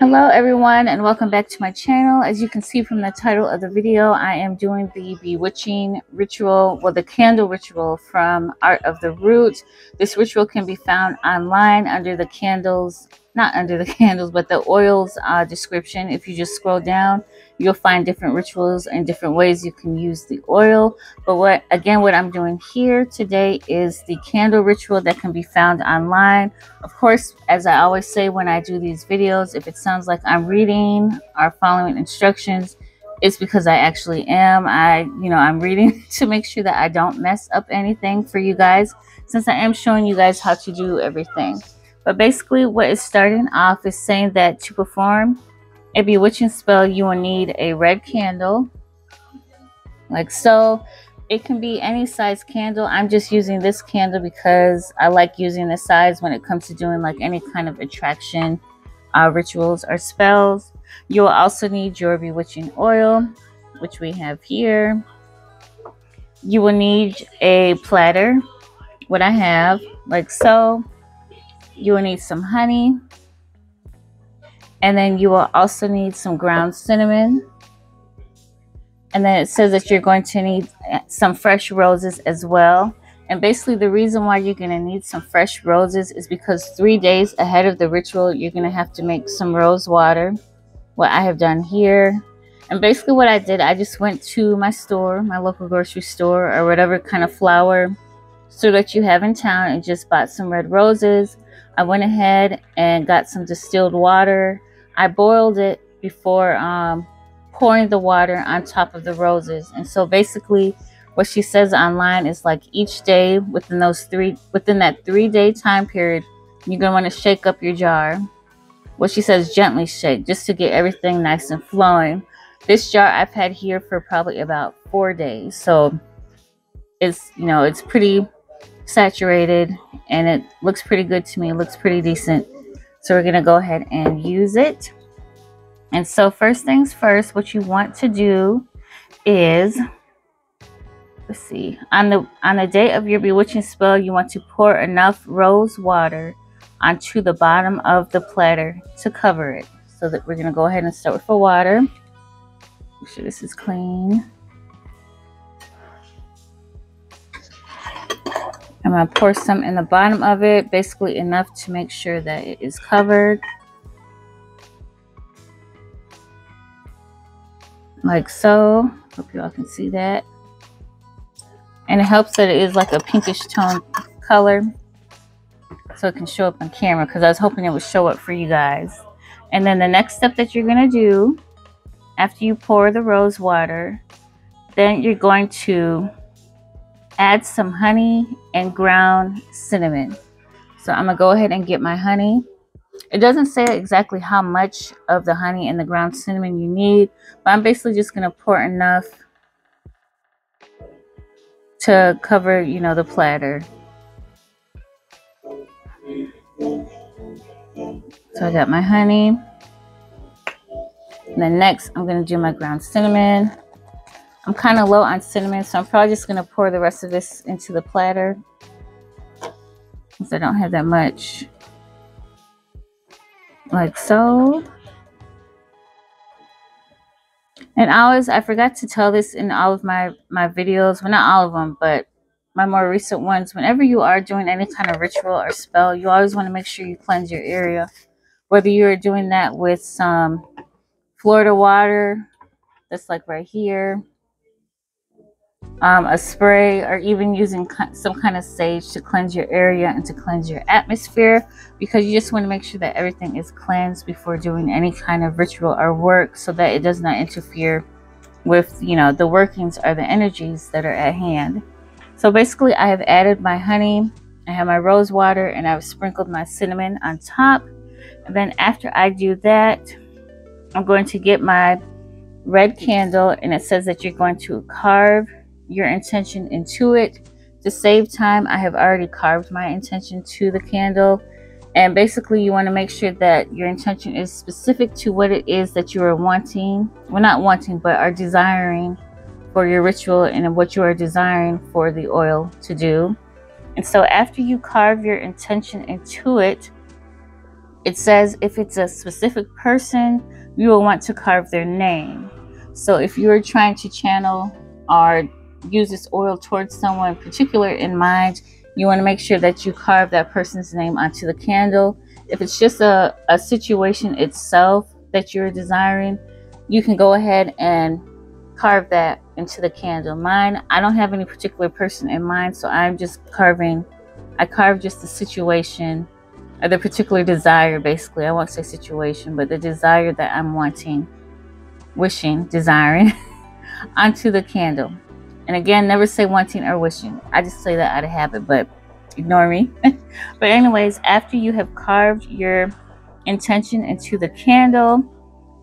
Hello everyone and welcome back to my channel. As you can see from the title of the video, I am doing the bewitching ritual, well, the candle ritual from Art of the Root. This ritual can be found online under the candles, not under the candles, but the oils description. If you just scroll down, you'll find different rituals and different ways you can use the oil. But what I'm doing here today is the candle ritual that can be found online. Of course, as I always say when I do these videos, if it sounds like I'm reading or following instructions, it's because I actually am. I'm reading to make sure that I don't mess up anything for you guys, since I am showing you guys how to do everything. But basically what is starting off is saying that to perform a bewitching spell, you will need a red candle, like so. It can be any size candle. I'm just using this candle because I like using this size when it comes to doing like any kind of attraction rituals or spells. You will also need your bewitching oil, which we have here. You will need a platter, what I have, like so. You will need some honey, and then you will also need some ground cinnamon. And then it says that you're going to need some fresh roses as well. And basically the reason why you're going to need some fresh roses is because 3 days ahead of the ritual, you're going to have to make some rose water, what I have done here. And basically what I did, I just went to my store, my local grocery store, or whatever kind of flower store that you have in town, and just bought some red roses. I went ahead and got some distilled water. I boiled it before pouring the water on top of the roses. And so basically what she says online is like each day within that 3 day time period, you're going to want to shake up your jar. What she says, gently shake, just to get everything nice and flowing. This jar I've had here for probably about 4 days, so it's, it's pretty saturated and it looks pretty good to me. It looks pretty decent, so we're going to go ahead and use it. And so first things first, what you want to do is, let's see, on the day of your bewitching spell, you want to pour enough rose water onto the bottom of the platter to cover it. So that we're going to go ahead and start with the water. Make sure this is clean. I'm going to pour some in the bottom of it, basically enough to make sure that it is covered. Like so. Hope you all can see that. And it helps that it is like a pinkish tone color, so it can show up on camera, because I was hoping it would show up for you guys. And then the next step that you're going to do after you pour the rose water, then you're going to add some honey and ground cinnamon. So I'm going to go ahead and get my honey. It doesn't say exactly how much of the honey and the ground cinnamon you need, but I'm basically just going to pour enough to cover, the platter. So I got my honey. And then next, I'm going to do my ground cinnamon. I'm kind of low on cinnamon, so I'm probably just going to pour the rest of this into the platter, since I don't have that much. Like so. And I forgot to tell this in all of my videos, well, not all of them, but my more recent ones. Whenever you are doing any kind of ritual or spell, you always want to make sure you cleanse your area, whether you're doing that with some Florida water, that's like right here, a spray, or even using some kind of sage to cleanse your area and to cleanse your atmosphere, because you just want to make sure that everything is cleansed before doing any kind of ritual or work, so that it does not interfere with, the workings or the energies that are at hand. So basically I have added my honey, I have my rose water, and I've sprinkled my cinnamon on top. And then after I do that, I'm going to get my red candle, and it says that you're going to carve your intention into it. To save time, I have already carved my intention to the candle. And basically you want to make sure that your intention is specific to what it is that you are wanting, well, not wanting, but are desiring for your ritual, and what you are desiring for the oil to do. And so after you carve your intention into it, It says if it's a specific person, you will want to carve their name. So if you're trying to channel or use this oil towards someone particular in mind, you want to make sure that you carve that person's name onto the candle. If it's just a situation itself that you're desiring, you can go ahead and carve that into the candle. Mine, I don't have any particular person in mind, so I'm just carving. I carved just the situation or the particular desire, basically. I won't say situation, but the desire that I'm wanting, wishing, desiring onto the candle. And again, never say wanting or wishing. I just say that out of habit, but ignore me. But anyways, after you have carved your intention into the candle,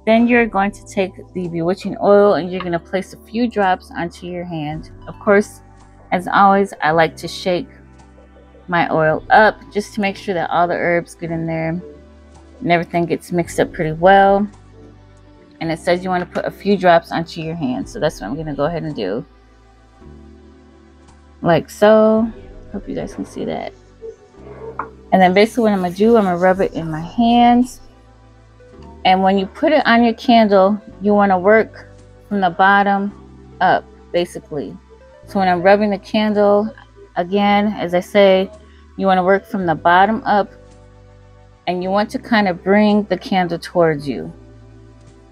then you're going to take the bewitching oil and you're going to place a few drops onto your hand. Of course, as always, I like to shake my oil up just to make sure that all the herbs get in there and everything gets mixed up pretty well. And it says you want to put a few drops onto your hand, so that's what I'm going to go ahead and do, like so. Hope you guys can see that. And then basically what I'm going to do, I'm going to rub it in my hands. And when you put it on your candle, you want to work from the bottom up, basically. So when I'm rubbing the candle, again, as I say, you want to work from the bottom up, and you want to kind of bring the candle towards you.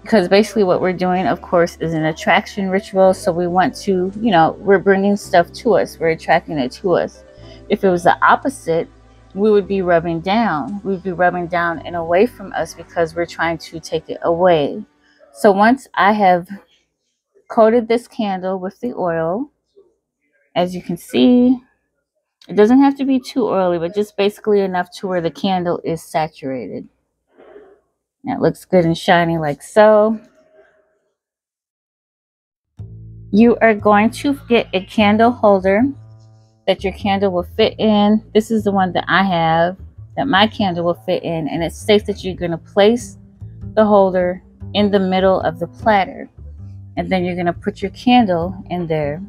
Because basically what we're doing, of course, is an attraction ritual. So we want to, we're bringing stuff to us. We're attracting it to us. If it was the opposite, we would be rubbing down. We would be rubbing down and away from us because we're trying to take it away. So once I have coated this candle with the oil, as you can see, it doesn't have to be too oily, but just basically enough to where the candle is saturated. And it looks good and shiny like so. You are going to get a candle holder that your candle will fit in. This is the one that I have, that my candle will fit in, and it states that you're going to place the holder in the middle of the platter, and then you're going to put your candle in there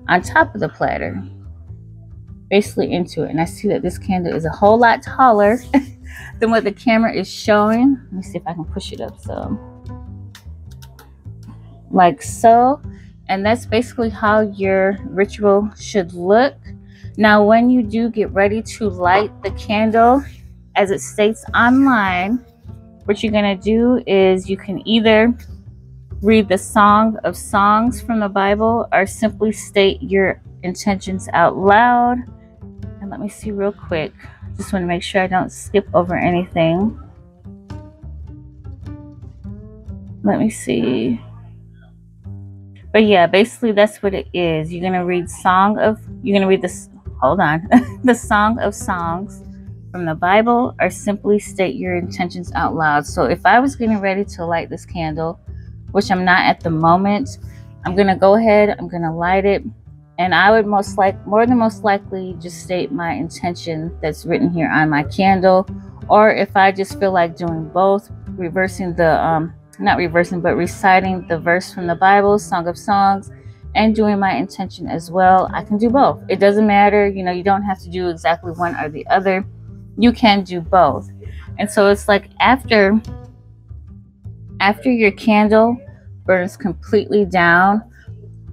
on top of the platter, basically into it. And I see that this candle is a whole lot taller than what the camera is showing. Let me see if I can push it up, so like so. And that's basically how your ritual should look. Now, when you do get ready to light the candle, as it states online, what you're going to do is you can either read the Song of Songs from the Bible or simply state your intentions out loud. And let me see real quick. Just want to make sure I don't skip over anything. Let me see. But yeah, basically that's what it is. You're going to read the Song of Songs from the Bible, or simply state your intentions out loud. So if I was getting ready to light this candle, which I'm not at the moment, I'm going to go ahead, I'm going to light it, and I would more than most likely just state my intention that's written here on my candle. Or if I just feel like doing both, reciting the verse from the Bible, Song of Songs, and doing my intention as well, I can do both. It doesn't matter, you don't have to do exactly one or the other. You can do both. And so it's like after your candle burns completely down,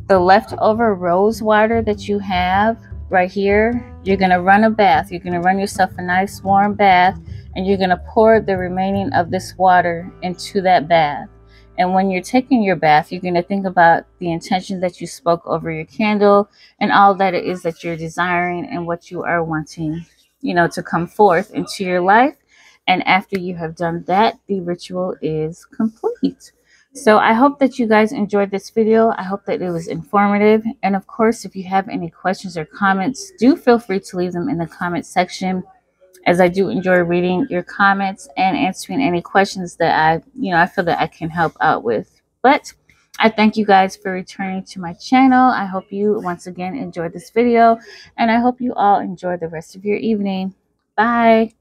the leftover rose water that you have right here, you're going to run a bath. You're going to run yourself a nice warm bath, and you're going to pour the remaining of this water into that bath. And when you're taking your bath, you're going to think about the intention that you spoke over your candle and all that it is that you're desiring and what you are wanting, to come forth into your life. And after you have done that, the ritual is complete. So I hope that you guys enjoyed this video. I hope that it was informative. And of course, if you have any questions or comments, do feel free to leave them in the comment section, as I do enjoy reading your comments and answering any questions that I feel that I can help out with. But I thank you guys for returning to my channel. I hope you once again enjoyed this video, and I hope you all enjoy the rest of your evening. Bye.